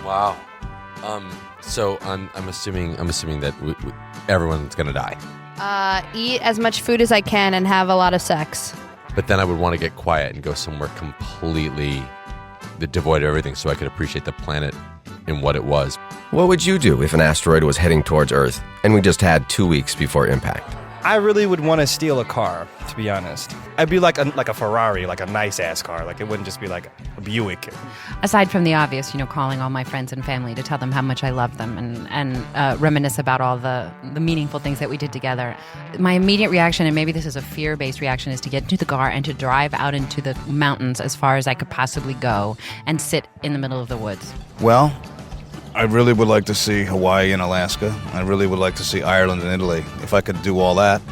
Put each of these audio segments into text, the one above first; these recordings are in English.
Wow. So I'm assuming that everyone's gonna die. Eat as much food as I can and have a lot of sex. But then I would want to get quiet and go somewhere completely devoid of everything so I could appreciate the planet and what it was. What would you do if an asteroid was heading towards Earth and we just had 2 weeks before impact? I really would want to steal a car, to be honest. I'd be like a Ferrari, like a nice-ass car. Like, it wouldn't just be like a Buick. Aside from the obvious, calling all my friends and family to tell them how much I love them and reminisce about all the meaningful things that we did together. My immediate reaction, and maybe this is a fear-based reaction, is to get into the car and to drive out into the mountains as far as I could possibly go and sit in the middle of the woods. Well, I really would like to see Hawaii and Alaska. I really would like to see Ireland and Italy. If I could do all that,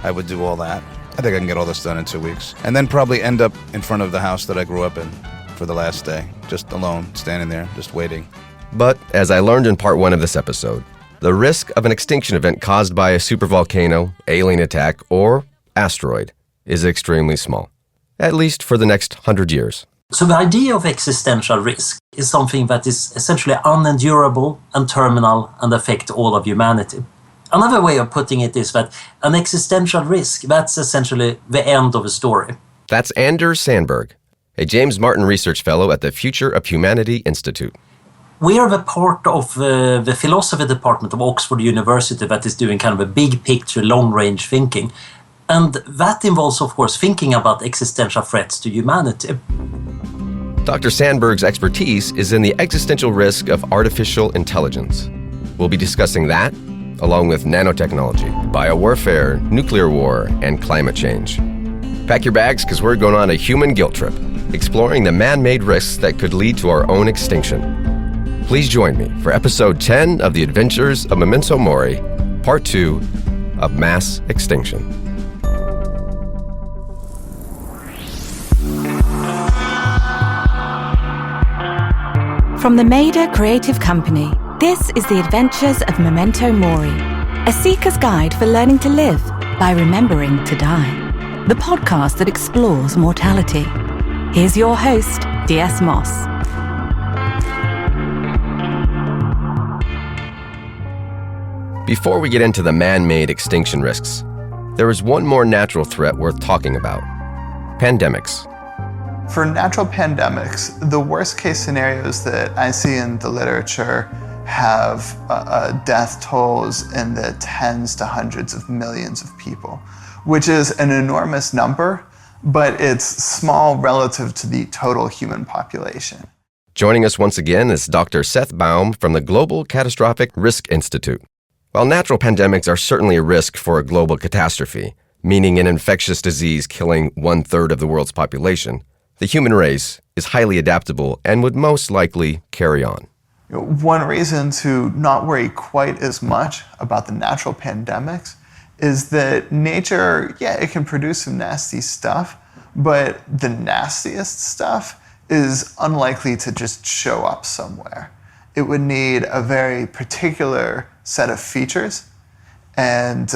I would do all that. I think I can get all this done in 2 weeks. And then probably end up in front of the house that I grew up in for the last day, just alone, standing there, just waiting. But, as I learned in part 1 of this episode, the risk of an extinction event caused by a supervolcano, alien attack, or asteroid is extremely small, at least for the next 100 years. So the idea of existential risk is something that is essentially unendurable and terminal and affect all of humanity. Another way of putting it is that an existential risk, that's essentially the end of a story. That's Anders Sandberg, a James Martin Research Fellow at the Future of Humanity Institute. We are the part of the philosophy department of Oxford University that is doing kind of a big picture, long-range thinking. And that involves, of course, thinking about existential threats to humanity. Dr. Sandberg's expertise is in the existential risk of artificial intelligence. We'll be discussing that, along with nanotechnology, biowarfare, nuclear war, and climate change. Pack your bags, because we're going on a human guilt trip, exploring the man-made risks that could lead to our own extinction. Please join me for episode 10 of the Adventures of Memento Mori, part 2 of Mass Extinction. From the Maida Creative Company, this is The Adventures of Memento Mori, a seeker's guide for learning to live by remembering to die. The podcast that explores mortality. Here's your host, D.S. Moss. Before we get into the man-made extinction risks, there is one more natural threat worth talking about: pandemics. For natural pandemics, the worst case scenarios that I see in the literature have death tolls in the tens to hundreds of millions of people, which is an enormous number, but it's small relative to the total human population. Joining us once again is Dr. Seth Baum from the Global Catastrophic Risk Institute. While natural pandemics are certainly a risk for a global catastrophe, meaning an infectious disease killing 1/3 of the world's population, the human race is highly adaptable and would most likely carry on. One reason to not worry quite as much about the natural pandemics is that nature, it can produce some nasty stuff, but the nastiest stuff is unlikely to just show up somewhere. It would need a very particular set of features, and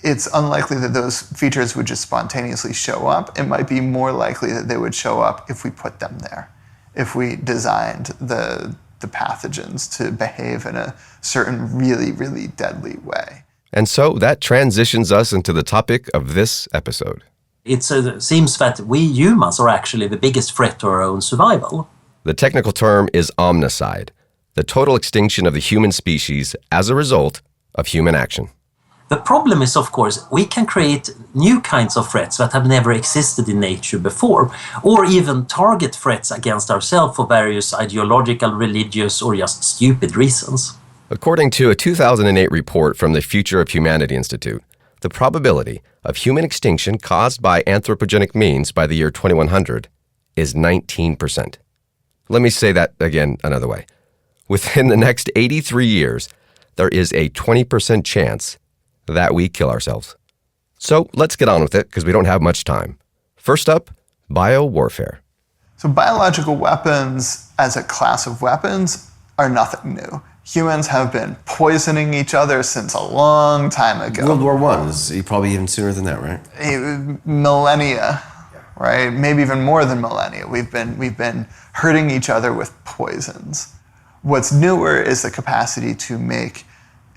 it's unlikely that those features would just spontaneously show up. It might be more likely that they would show up if we put them there, if we designed the pathogens to behave in a certain really, really deadly way. And so that transitions us into the topic of this episode. It seems that we humans are actually the biggest threat to our own survival. The technical term is omnicide, the total extinction of the human species as a result of human action. The problem is, of course, we can create new kinds of threats that have never existed in nature before, or even target threats against ourselves for various ideological, religious, or just stupid reasons. According to a 2008 report from the Future of Humanity Institute, the probability of human extinction caused by anthropogenic means by the year 2100 is 19%. Let me say that again another way. Within the next 83 years, there is a 20% chance that we kill ourselves. So let's get on with it, because we don't have much time. First up, biowarfare. So biological weapons as a class of weapons are nothing new. Humans have been poisoning each other since a long time ago. World War I is probably even sooner than that, right? Millennia. right? Maybe even more than millennia. We've been hurting each other with poisons. What's newer is the capacity to make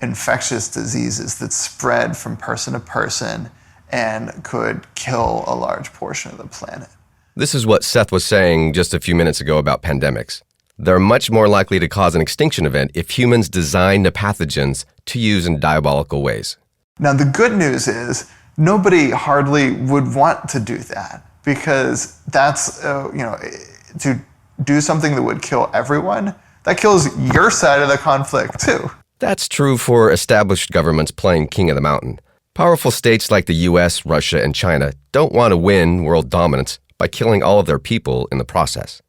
infectious diseases that spread from person to person and could kill a large portion of the planet. This is what Seth was saying just a few minutes ago about pandemics. They're much more likely to cause an extinction event if humans design the pathogens to use in diabolical ways. Now, the good news is nobody hardly would want to do that, because that's, to do something that would kill everyone, that kills your side of the conflict too. That's true for established governments playing king of the mountain. Powerful states like the US, Russia, and China don't want to win world dominance by killing all of their people in the process.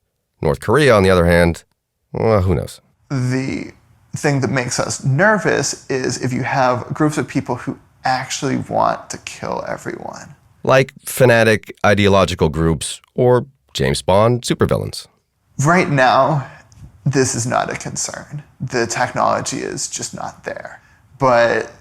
North Korea, on the other hand, well, who knows? The thing that makes us nervous is if you have groups of people who actually want to kill everyone. Like fanatic ideological groups or James Bond supervillains. Right now, this is not a concern. The technology is just not there. But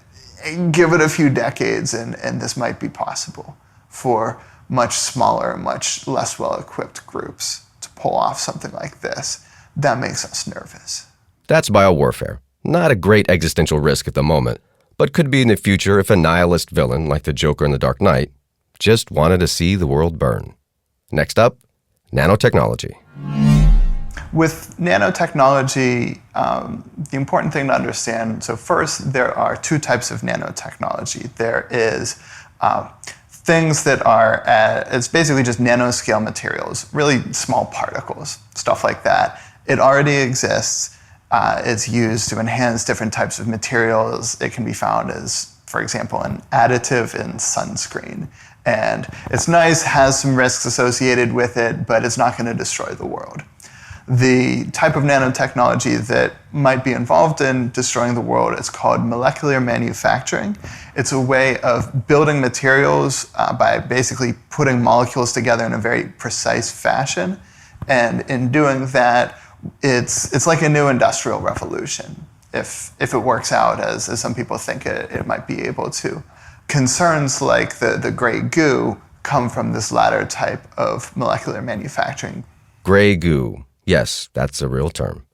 give it a few decades and this might be possible for much smaller, much less well-equipped groups to pull off something like this. That makes us nervous. That's biowarfare. Not a great existential risk at the moment, but could be in the future if a nihilist villain like the Joker in The Dark Knight just wanted to see the world burn. Next up, nanotechnology. With nanotechnology, the important thing to understand, so first, there are two types of nanotechnology. There is things that are, it's basically just nanoscale materials, really small particles, stuff like that. It already exists. It's used to enhance different types of materials. It can be found as, for example, an additive in sunscreen. And it's nice, has some risks associated with it, but it's not going to destroy the world. The type of nanotechnology that might be involved in destroying the world is called molecular manufacturing. It's a way of building materials by basically putting molecules together in a very precise fashion. And in doing that, it's like a new industrial revolution, if it works out as some people think it might be able to. Concerns like the gray goo come from this latter type of molecular manufacturing. Gray goo. Yes, that's a real term.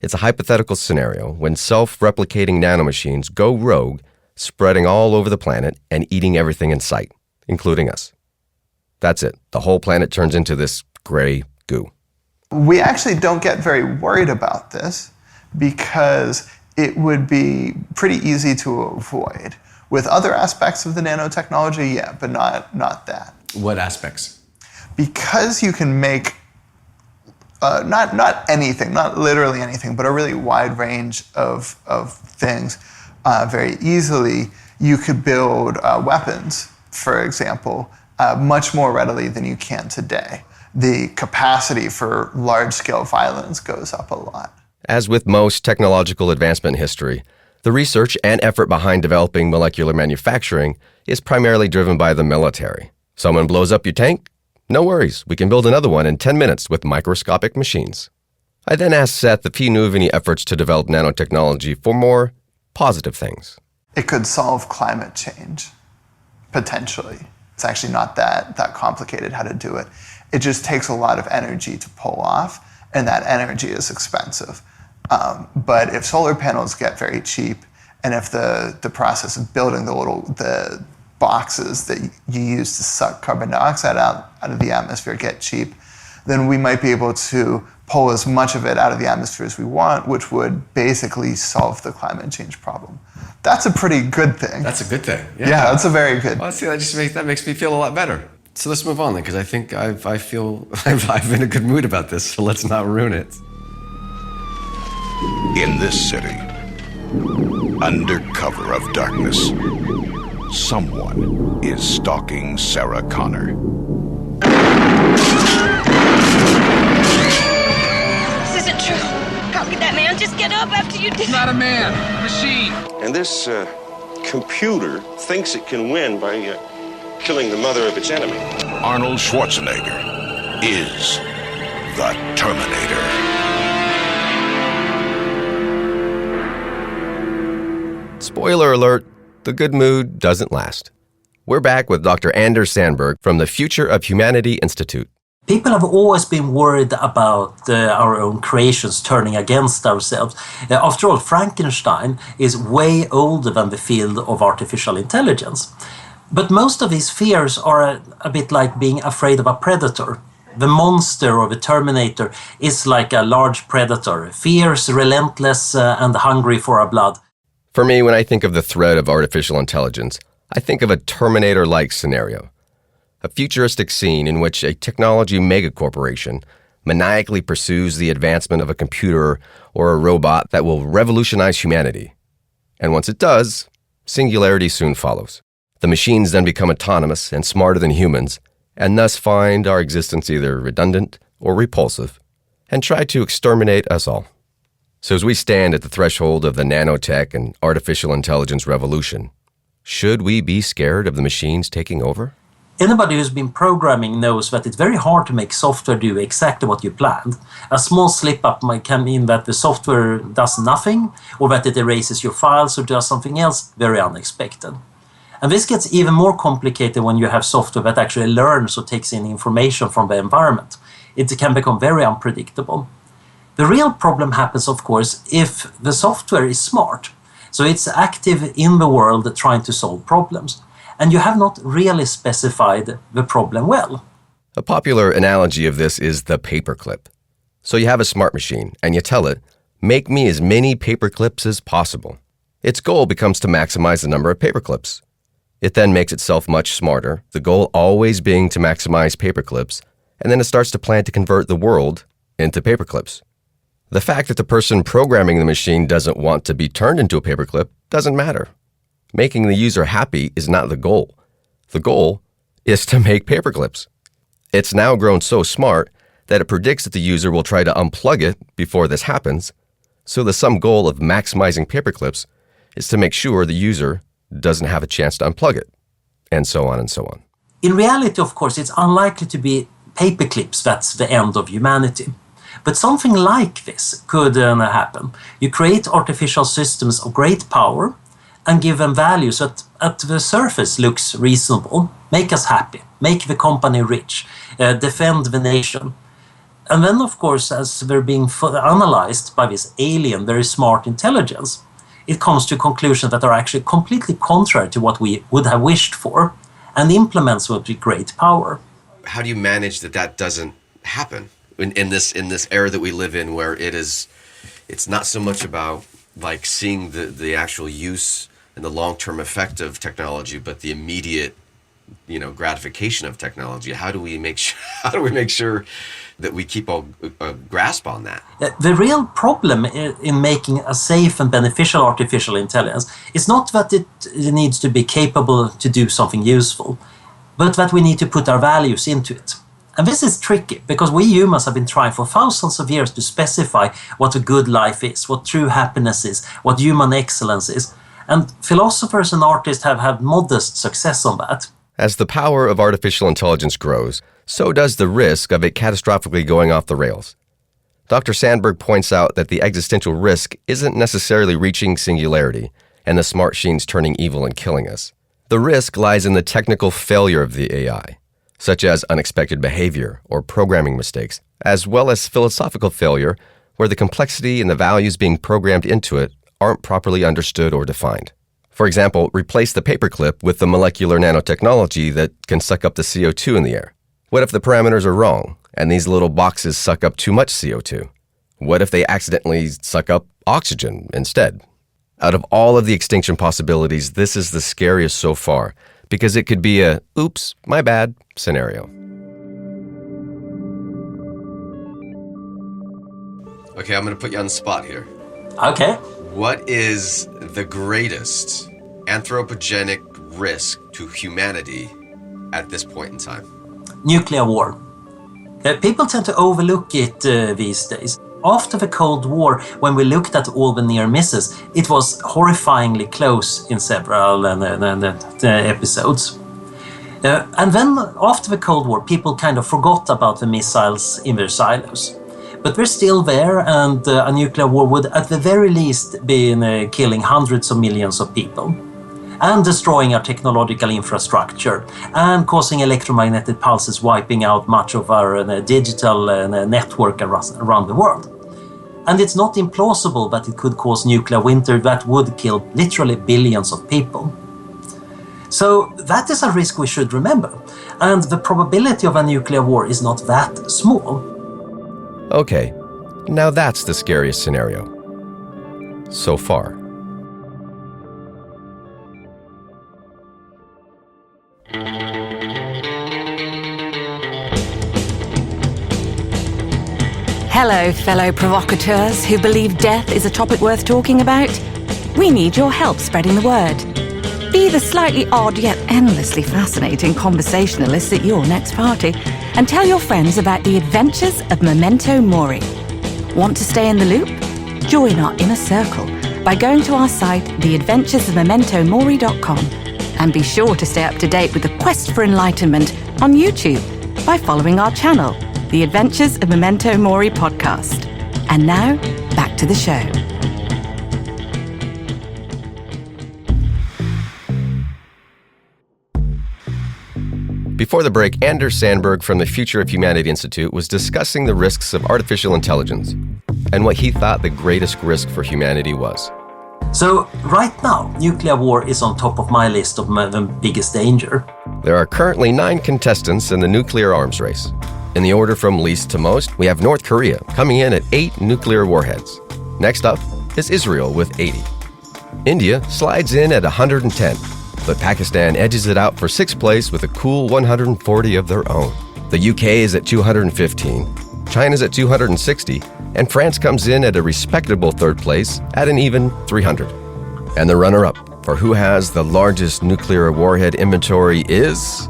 It's a hypothetical scenario when self-replicating nanomachines go rogue, spreading all over the planet and eating everything in sight, including us. That's it. The whole planet turns into this gray goo. We actually don't get very worried about this because it would be pretty easy to avoid. With other aspects of the nanotechnology, yeah, but not that. What aspects? Because you can make not anything, not literally anything, but a really wide range of things very easily. You could build weapons, for example, much more readily than you can today. The capacity for large-scale violence goes up a lot. As with most technological advancement in history, the research and effort behind developing molecular manufacturing is primarily driven by the military. Someone blows up your tank? No worries, we can build another one in 10 minutes with microscopic machines. I then asked Seth if he knew of any efforts to develop nanotechnology for more positive things. It could solve climate change, potentially. It's actually not that complicated how to do it. It just takes a lot of energy to pull off, and that energy is expensive. But if solar panels get very cheap, and if the process of building the boxes that you use to suck carbon dioxide out of the atmosphere get cheap, then we might be able to pull as much of it out of the atmosphere as we want, which would basically solve the climate change problem. That's a pretty good thing. That's a good thing. Yeah, that's a very good. Well, see, that makes me feel a lot better. So let's move on then, because I think I feel I've been in a good mood about this. So let's not ruin it. In this city, under cover of darkness, someone is stalking Sarah Connor. This isn't true. How could that man just get up after you did? It's not a man, a machine. And this computer thinks it can win by killing the mother of its enemy. Arnold Schwarzenegger is the Terminator. Spoiler alert, the good mood doesn't last. We're back with Dr. Anders Sandberg from the Future of Humanity Institute. People have always been worried about our own creations turning against ourselves. After all, Frankenstein is way older than the field of artificial intelligence. But most of these fears are a bit like being afraid of a predator. The monster or the Terminator is like a large predator, fierce, relentless, and hungry for our blood. For me, when I think of the threat of artificial intelligence, I think of a Terminator-like scenario. A futuristic scene in which a technology megacorporation maniacally pursues the advancement of a computer or a robot that will revolutionize humanity. And once it does, singularity soon follows. The machines then become autonomous and smarter than humans, and thus find our existence either redundant or repulsive, and try to exterminate us all. So as we stand at the threshold of the nanotech and artificial intelligence revolution, should we be scared of the machines taking over? Anybody who's been programming knows that it's very hard to make software do exactly what you planned. A small slip-up can mean that the software does nothing, or that it erases your files or does something else very unexpected. And this gets even more complicated when you have software that actually learns or takes in information from the environment. It can become very unpredictable. The real problem happens, of course, if the software is smart. So it's active in the world trying to solve problems. And you have not really specified the problem well. A popular analogy of this is the paperclip. So you have a smart machine, and you tell it, make me as many paperclips as possible. Its goal becomes to maximize the number of paperclips. It then makes itself much smarter, the goal always being to maximize paperclips, and then it starts to plan to convert the world into paperclips. The fact that the person programming the machine doesn't want to be turned into a paperclip doesn't matter. Making the user happy is not the goal. The goal is to make paperclips. It's now grown so smart that it predicts that the user will try to unplug it before this happens, so the sum goal of maximizing paperclips is to make sure the user doesn't have a chance to unplug it, and so on and so on. In reality, of course, it's unlikely to be paperclips that's the end of humanity. But something like this could happen. You create artificial systems of great power and give them values that at the surface looks reasonable, make us happy, make the company rich, defend the nation. And then, of course, as they're being analyzed by this alien, very smart intelligence, it comes to conclusions that are actually completely contrary to what we would have wished for, and implements with great power. How do you manage that doesn't happen in this era that we live in, where it's not so much about like seeing the actual use and the long-term effect of technology, but the immediate, gratification of technology? How do we make sure that we keep a grasp on that? The real problem in making a safe and beneficial artificial intelligence is not that it needs to be capable to do something useful, but that we need to put our values into it. And this is tricky, because we humans have been trying for thousands of years to specify what a good life is, what true happiness is, what human excellence is. And philosophers and artists have had modest success on that. As the power of artificial intelligence grows, so does the risk of it catastrophically going off the rails. Dr. Sandberg points out that the existential risk isn't necessarily reaching singularity and the smart machines turning evil and killing us. The risk lies in the technical failure of the AI, such as unexpected behavior or programming mistakes, as well as philosophical failure where the complexity and the values being programmed into it aren't properly understood or defined. For example, replace the paperclip with the molecular nanotechnology that can suck up the CO2 in the air. What if the parameters are wrong and these little boxes suck up too much CO2? What if they accidentally suck up oxygen instead? Out of all of the extinction possibilities, this is the scariest so far, because it could be a oops, my bad scenario. Okay, I'm going to put you on the spot here. Okay. What is the greatest anthropogenic risk to humanity at this point in time? Nuclear war. People tend to overlook it these days. After the Cold War, when we looked at all the near misses, it was horrifyingly close in several episodes. And then after the Cold War, people kind of forgot about the missiles in their silos. But they're still there, and a nuclear war would at the very least be killing hundreds of millions of people. and destroying our technological infrastructure and causing electromagnetic pulses wiping out much of our digital network around the world. And it's not implausible that it could cause nuclear winter that would kill literally billions of people. So that is a risk we should remember. And the probability of a nuclear war is not that small. Okay, now that's the scariest scenario. So far. Hello, fellow provocateurs who believe death is a topic worth talking about. We need your help spreading the word. Be the slightly odd yet endlessly fascinating conversationalist at your next party and tell your friends about the Adventures of Memento Mori. Want to stay in the loop? Join our inner circle by going to our site, theadventuresofmementomori.com, and be sure to stay up to date with the quest for enlightenment on YouTube by following our channel, The Adventures of Memento Mori podcast. And now, back to the show. Before the break, Anders Sandberg from the Future of Humanity Institute was discussing the risks of artificial intelligence and what he thought the greatest risk for humanity was. So right now, nuclear war is on top of my list of the biggest danger. There are currently 9 contestants in the nuclear arms race. In the order from least to most, we have North Korea coming in at 8 nuclear warheads. Next up is Israel with 80. India slides in at 110, but Pakistan edges it out for 6th place with a cool 140 of their own. The UK is at 215, China's at 260, and France comes in at a respectable 3rd place at an even 300. And the runner-up for who has the largest nuclear warhead inventory is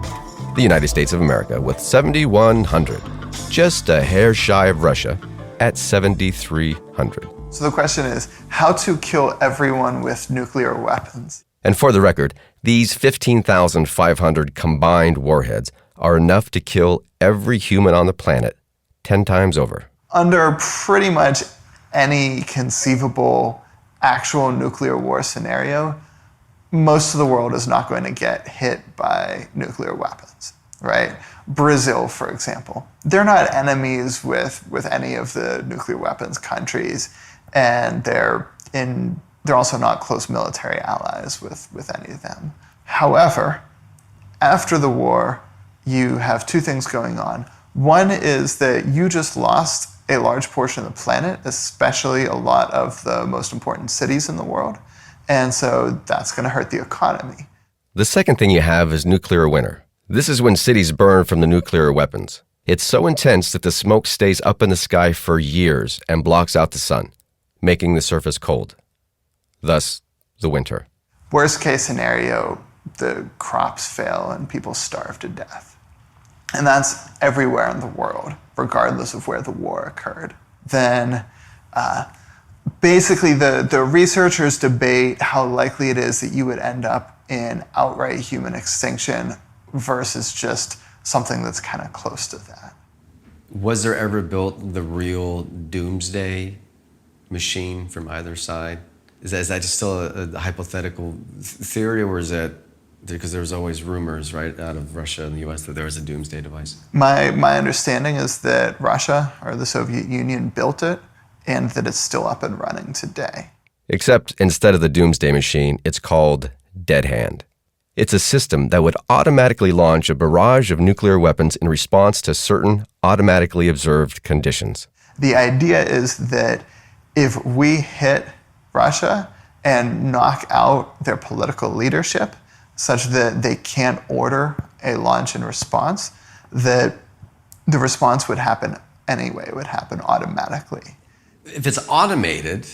the United States of America with 7,100, just a hair shy of Russia at 7,300. So the question is, how to kill everyone with nuclear weapons? And for the record, these 15,500 combined warheads are enough to kill every human on the planet 10 times over. Under pretty much any conceivable actual nuclear war scenario, most of the world is not going to get hit by nuclear weapons, right? Brazil, for example, they're not enemies with any of the nuclear weapons countries, and they're also not close military allies with any of them. However, after the war, you have 2 things going on. One is that you just lost a large portion of the planet, especially a lot of the most important cities in the world. And so that's going to hurt the economy. The second thing you have is nuclear winter. This is when cities burn from the nuclear weapons. It's so intense that the smoke stays up in the sky for years and blocks out the sun, making the surface cold. Thus, the winter. Worst case scenario, the crops fail and people starve to death. And that's everywhere in the world, regardless of where the war occurred. Then basically the researchers debate how likely it is that you would end up in outright human extinction versus just something that's kind of close to that. Was there ever built the real doomsday machine from either side? Is that just still a hypothetical theory, or is that because there was always rumors, right, out of Russia and the US that there was a doomsday device? My understanding is that Russia or the Soviet Union built it and that it's still up and running today. Except instead of the doomsday machine, it's called Dead Hand. It's a system that would automatically launch a barrage of nuclear weapons in response to certain automatically observed conditions. The idea is that if we hit Russia and knock out their political leadership such that they can't order a launch in response, that the response would happen anyway, it would happen automatically. If it's automated,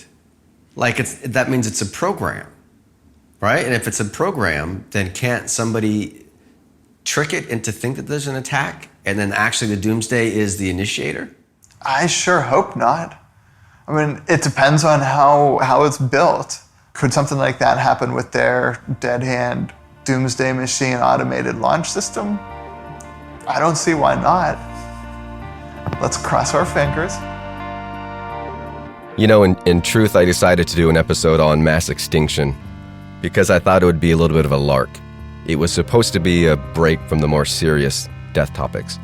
that means it's a program, right? And if it's a program, then can't somebody trick it into think that there's an attack and then actually the doomsday is the initiator? I sure hope not. I mean, it depends on how it's built. Could something like that happen with their Dead Hand doomsday machine automated launch system? I don't see why not. Let's cross our fingers. You know, in truth, I decided to do an episode on mass extinction because I thought it would be a little bit of a lark. It was supposed to be a break from the more serious death topics.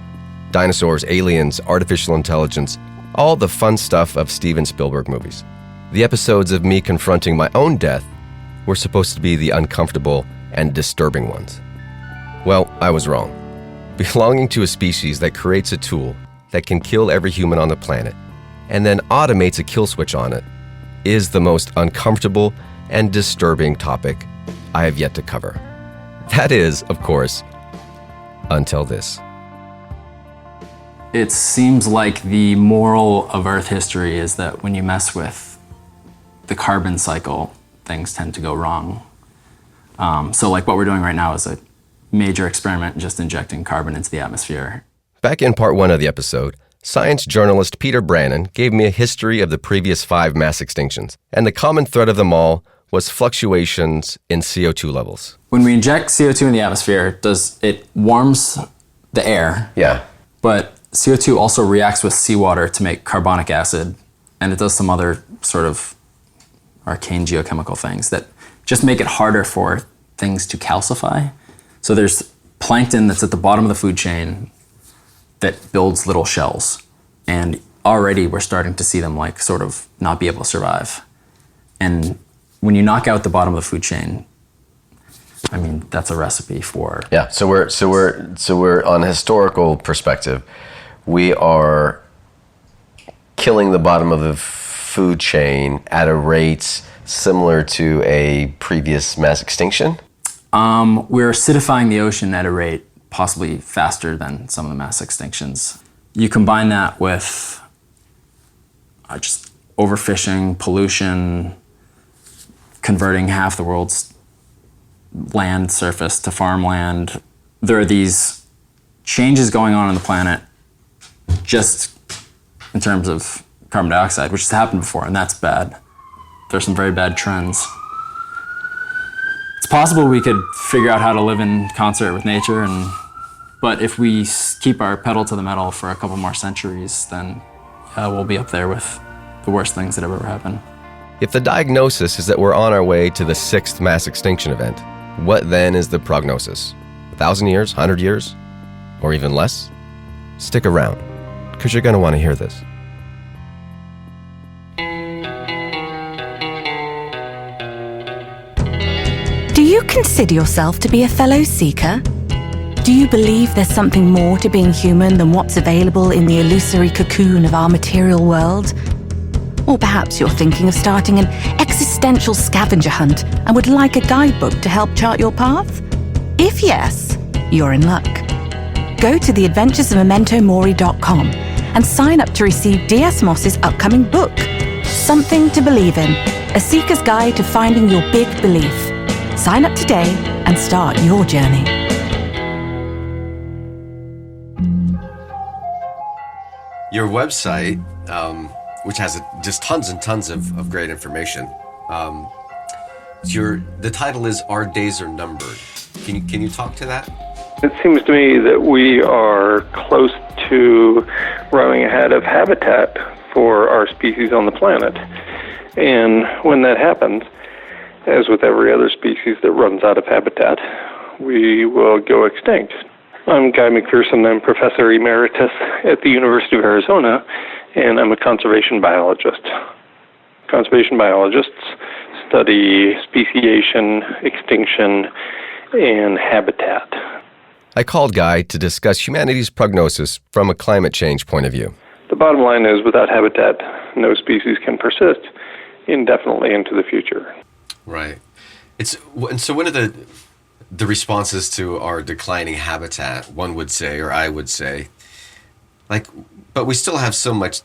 Dinosaurs, aliens, artificial intelligence, all the fun stuff of Steven Spielberg movies. The episodes of me confronting my own death were supposed to be the uncomfortable and disturbing ones. Well, I was wrong. Belonging to a species that creates a tool that can kill every human on the planet and then automates a kill switch on it is the most uncomfortable and disturbing topic I have yet to cover. That is, of course, until this. It seems like the moral of Earth history is that when you mess with the carbon cycle, things tend to go wrong. So like what we're doing right now is a major experiment just injecting carbon into the atmosphere. Back in part 1 of the episode, science journalist Peter Brannon gave me a history of the previous 5 mass extinctions, and the common thread of them all was fluctuations in CO2 levels. When we inject CO2 in the atmosphere, it warms the air. Yeah. But CO2 also reacts with seawater to make carbonic acid, and it does some other sort of arcane geochemical things that just make it harder for things to calcify. So there's plankton that's at the bottom of the food chain that builds little shells. And already we're starting to see them like sort of not be able to survive. And when you knock out the bottom of the food chain, I mean, that's a recipe for... Yeah, so we're on a historical perspective. We are killing the bottom of the food chain at a rate similar to a previous mass extinction? We're acidifying the ocean at a rate possibly faster than some of the mass extinctions. You combine that with just overfishing, pollution, converting half the world's land surface to farmland. There are these changes going on the planet just in terms of carbon dioxide, which has happened before, and that's bad. There's some very bad trends. It's possible we could figure out how to live in concert with nature, but if we keep our pedal to the metal for a couple more centuries, then we'll be up there with the worst things that have ever happened. If the diagnosis is that we're on our way to the 6th mass extinction event, what then is the prognosis? 1,000 years, 100 years, or even less? Stick around, because you're going to want to hear this. Do you consider yourself to be a fellow seeker? Do you believe there's something more to being human than what's available in the illusory cocoon of our material world? Or perhaps you're thinking of starting an existential scavenger hunt and would like a guidebook to help chart your path? If yes, you're in luck. Go to theadventuresofmementomori.com and sign up to receive D.S. Moss's upcoming book, Something to Believe in, a seeker's guide to finding your big belief. Sign up today and start your journey. Your website, which has just tons and tons of great information. The title is Our Days Are Numbered. Can you talk to that? It seems to me that we are close to running ahead of habitat for our species on the planet. And when that happens, as with every other species that runs out of habitat, we will go extinct. I'm Guy McPherson. I'm Professor Emeritus at the University of Arizona, and I'm a conservation biologist. Conservation biologists study speciation, extinction, and habitat. I called Guy to discuss humanity's prognosis from a climate change point of view. The bottom line is, without habitat, no species can persist indefinitely into the future. Right. And so one of the responses to our declining habitat, one would say, or I would say, but we still have so much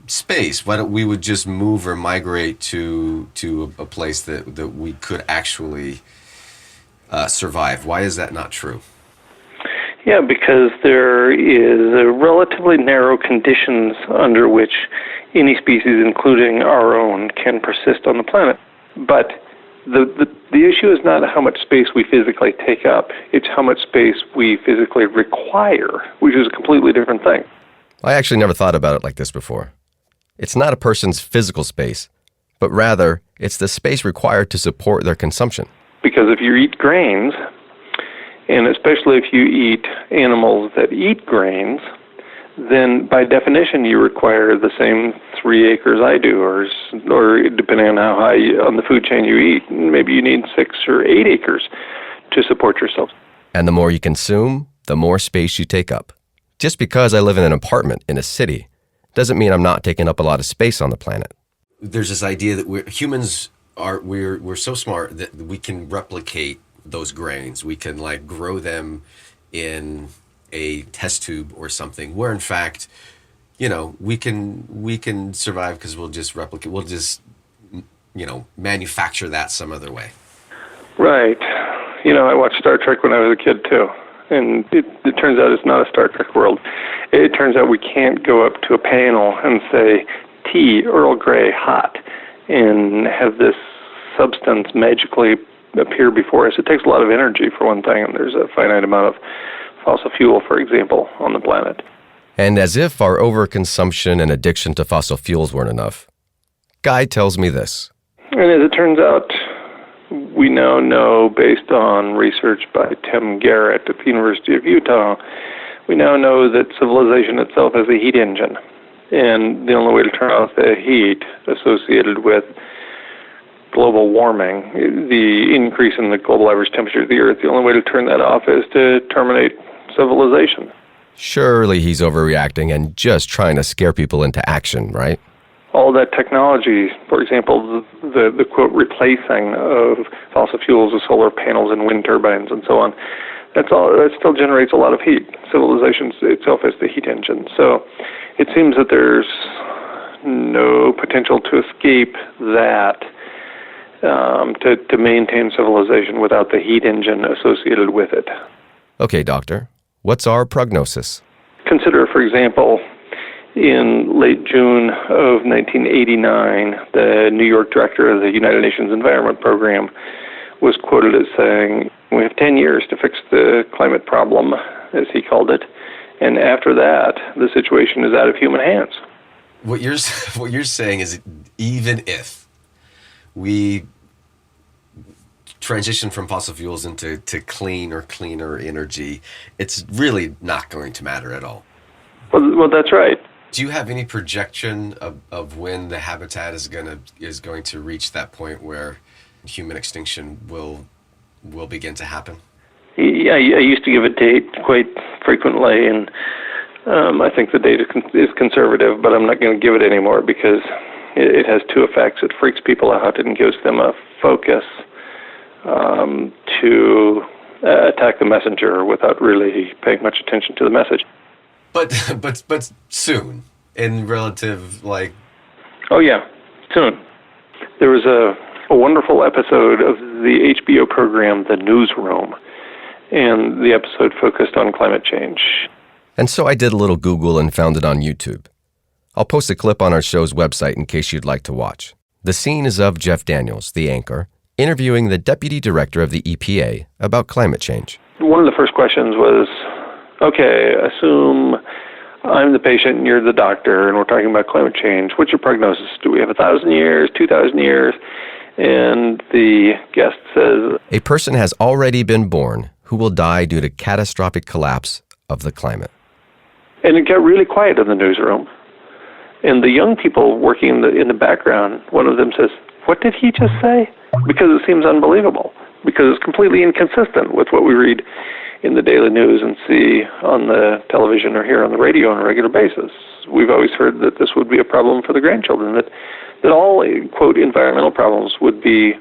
space. Why don't we would just move or migrate to a place that we could actually survive? Why is that not true? Yeah, because there is a relatively narrow conditions under which any species, including our own, can persist on the planet. But the issue is not how much space we physically take up, it's how much space we physically require, which is a completely different thing. I actually never thought about it like this before. It's not a person's physical space, but rather it's the space required to support their consumption. Because if you eat grains, and especially if you eat animals that eat grains, then by definition you require the same 3 acres I do, or depending on how high on the food chain you eat, maybe you need 6 or 8 acres to support yourself. And the more you consume, the more space you take up. Just because I live in an apartment in a city doesn't mean I'm not taking up a lot of space on the planet. There's this idea that we're so smart that we can replicate those grains. We can like grow them in a test tube or something, where in fact, we can survive because we'll just manufacture that some other way. Right. I watched Star Trek when I was a kid too, and it turns out it's not a Star Trek world. It turns out we can't go up to a panel and say, tea, Earl Grey, hot, and have this substance magically appear before us. It takes a lot of energy, for one thing, and there's a finite amount of fossil fuel, for example, on the planet. And as if our overconsumption and addiction to fossil fuels weren't enough, Guy tells me this. And as it turns out, we now know, based on research by Tim Garrett at the University of Utah, we now know that civilization itself is a heat engine. And the only way to turn off the heat associated with global warming, the increase in the global average temperature of the Earth, the only way to turn that off is to terminate civilization. Surely he's overreacting and just trying to scare people into action, right? All that technology, for example, the quote, replacing of fossil fuels with solar panels and wind turbines and so on, that still generates a lot of heat. Civilization itself is the heat engine. So it seems that there's no potential to escape that, to maintain civilization without the heat engine associated with it. Okay, doctor, what's our prognosis? Consider, for example, in late June of 1989, the New York director of the United Nations Environment Program was quoted as saying, "We have 10 years to fix the climate problem," as he called it, and after that, the situation is out of human hands. What you're saying is, even if we transition from fossil fuels into cleaner energy, it's really not going to matter at all. Well, that's right. Do you have any projection of when the habitat is going to reach that point where human extinction will begin to happen? Yeah, I used to give a date quite frequently, and I think the date is conservative, but I'm not going to give it anymore because it has 2 effects. It freaks people out and gives them a focus to attack the messenger without really paying much attention to the message. But soon, in relative, like... Oh, yeah, soon. There was a wonderful episode of the HBO program, The Newsroom, and the episode focused on climate change. And so I did a little Google and found it on YouTube. I'll post a clip on our show's website in case you'd like to watch. The scene is of Jeff Daniels, the anchor, interviewing the deputy director of the EPA about climate change. One of the first questions was, okay, assume I'm the patient and you're the doctor and we're talking about climate change. What's your prognosis? Do we have 1,000 years, 2,000 years? And the guest says, a person has already been born who will die due to catastrophic collapse of the climate. And it got really quiet in the newsroom. And the young people working in the background, one of them says, "What did he just say?" Because it seems unbelievable, because it's completely inconsistent with what we read in the daily news and see on the television or hear on the radio on a regular basis. We've always heard that this would be a problem for the grandchildren, that all, quote, environmental problems would be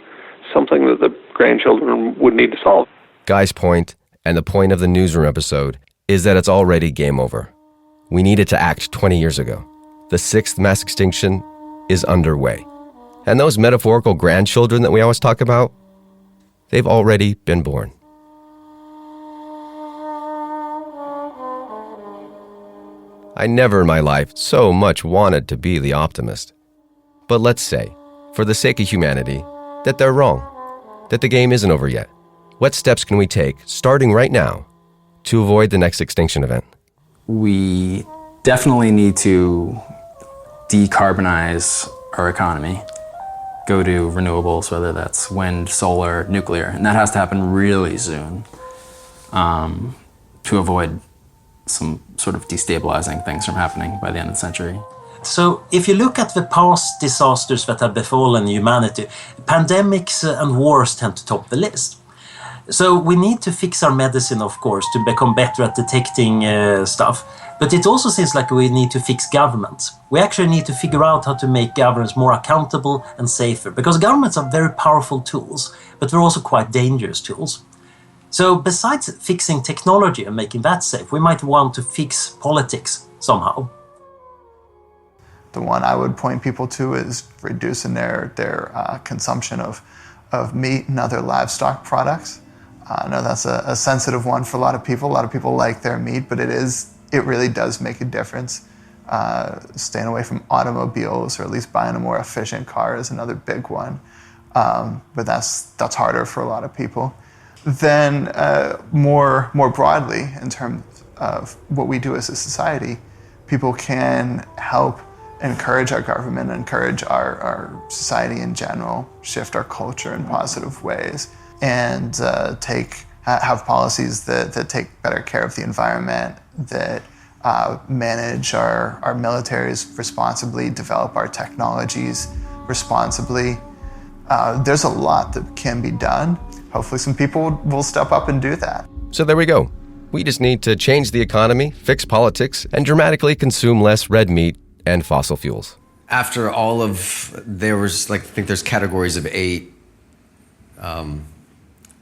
something that the grandchildren would need to solve. Guy's point, and the point of the newsroom episode, is that it's already game over. We needed to act 20 years ago. The 6th mass extinction is underway. And those metaphorical grandchildren that we always talk about, they've already been born. I never in my life so much wanted to be the optimist. But let's say, for the sake of humanity, that they're wrong, that the game isn't over yet. What steps can we take, starting right now, to avoid the next extinction event? We definitely need to decarbonize our economy, go to renewables, whether that's wind, solar, nuclear, and that has to happen really soon to avoid some sort of destabilizing things from happening by the end of the century. So if you look at the past disasters that have befallen humanity, pandemics and wars tend to top the list. So we need to fix our medicine, of course, to become better at detecting stuff. But it also seems like we need to fix governments. We actually need to figure out how to make governments more accountable and safer, because governments are very powerful tools, but they're also quite dangerous tools. So besides fixing technology and making that safe, we might want to fix politics somehow. The one I would point people to is reducing their consumption of meat and other livestock products. I know that's a sensitive one for a lot of people. A lot of people like their meat, but it really does make a difference. Staying away from automobiles, or at least buying a more efficient car, is another big one. But that's harder for a lot of people. Then more broadly, in terms of what we do as a society, people can help encourage our government, encourage our society in general, shift our culture in positive ways, and have policies that take better care of the environment, that manage our militaries responsibly, develop our technologies responsibly. There's a lot that can be done. Hopefully some people will step up and do that. So there we go. We just need to change the economy, fix politics, and dramatically consume less red meat and fossil fuels. After all of, there was I think there's categories of 8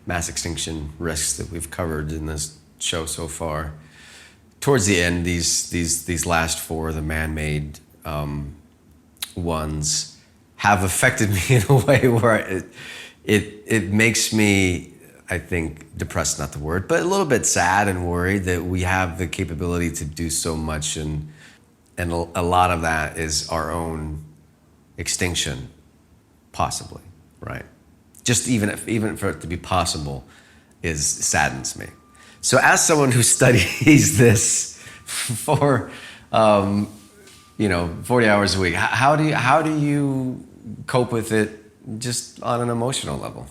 mass extinction risks that we've covered in this show so far. Towards the end, these last 4, the man-made ones, have affected me in a way where it makes me, I think, depressed, not the word, but a little bit sad and worried that we have the capability to do so much, and a lot of that is our own extinction, possibly, right? Just even for it to be possible saddens me. So as someone who studies this for 40 hours a week, how do you cope with it just on an emotional level?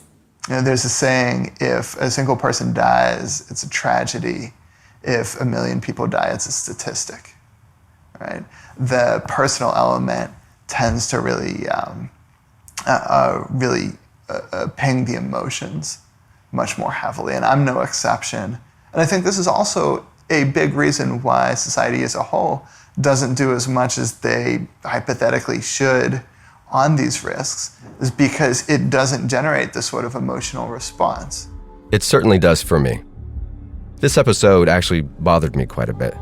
There's a saying, if a single person dies, it's a tragedy. If 1 million people die, it's a statistic, right? The personal element tends to really ping the emotions much more heavily, and I'm no exception. And I think this is also a big reason why society as a whole doesn't do as much as they hypothetically should on these risks, is because it doesn't generate this sort of emotional response. It certainly does for me. This episode actually bothered me quite a bit.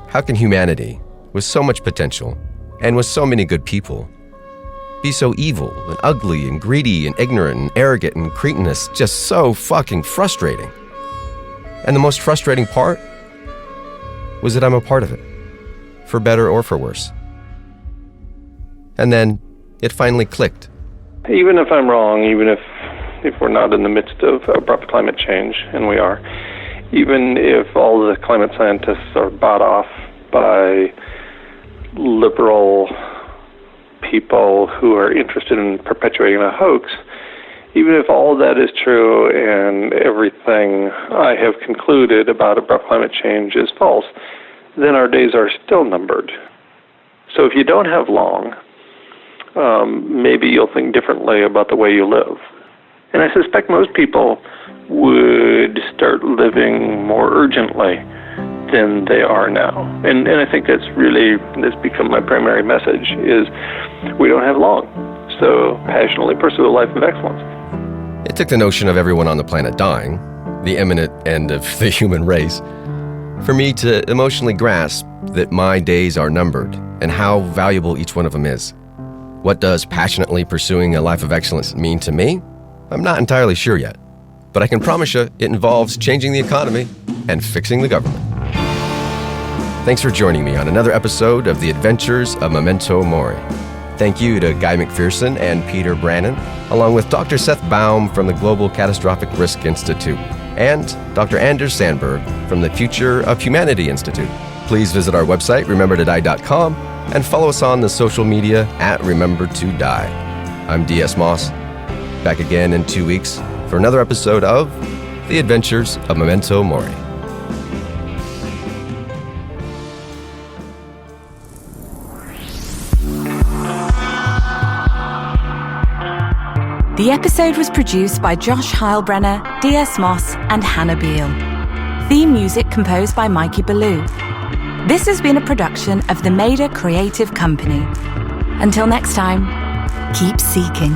How can humanity, with so much potential and with so many good people, be so evil and ugly and greedy and ignorant and arrogant and cretinous? Just so fucking frustrating. And the most frustrating part was that I'm a part of it, for better or for worse. And then it finally clicked. Even if I'm wrong, even if we're not in the midst of abrupt climate change, and we are, even if all the climate scientists are bought off by liberal people who are interested in perpetuating a hoax, even if all of that is true and everything I have concluded about abrupt climate change is false, then our days are still numbered. So if you don't have long, maybe you'll think differently about the way you live. And I suspect most people would start living more urgently than they are now. And I think that's become my primary message, is we don't have long. So passionately pursue a life of excellence. It took the notion of everyone on the planet dying, the imminent end of the human race, for me to emotionally grasp that my days are numbered and how valuable each one of them is. What does passionately pursuing a life of excellence mean to me? I'm not entirely sure yet, but I can promise you it involves changing the economy and fixing the government. Thanks for joining me on another episode of The Adventures of Memento Mori. Thank you to Guy McPherson and Peter Brannon, along with Dr. Seth Baum from the Global Catastrophic Risk Institute, and Dr. Anders Sandberg from the Future of Humanity Institute. Please visit our website, remembertodie.com, and follow us on the social media @RememberToDie. I'm DS Moss, back again in 2 weeks for another episode of The Adventures of Memento Mori. The episode was produced by Josh Heilbrenner, DS Moss, and Hannah Beale. Theme music composed by Mikey Ballou. This has been a production of the Maida Creative Company. Until next time, keep seeking.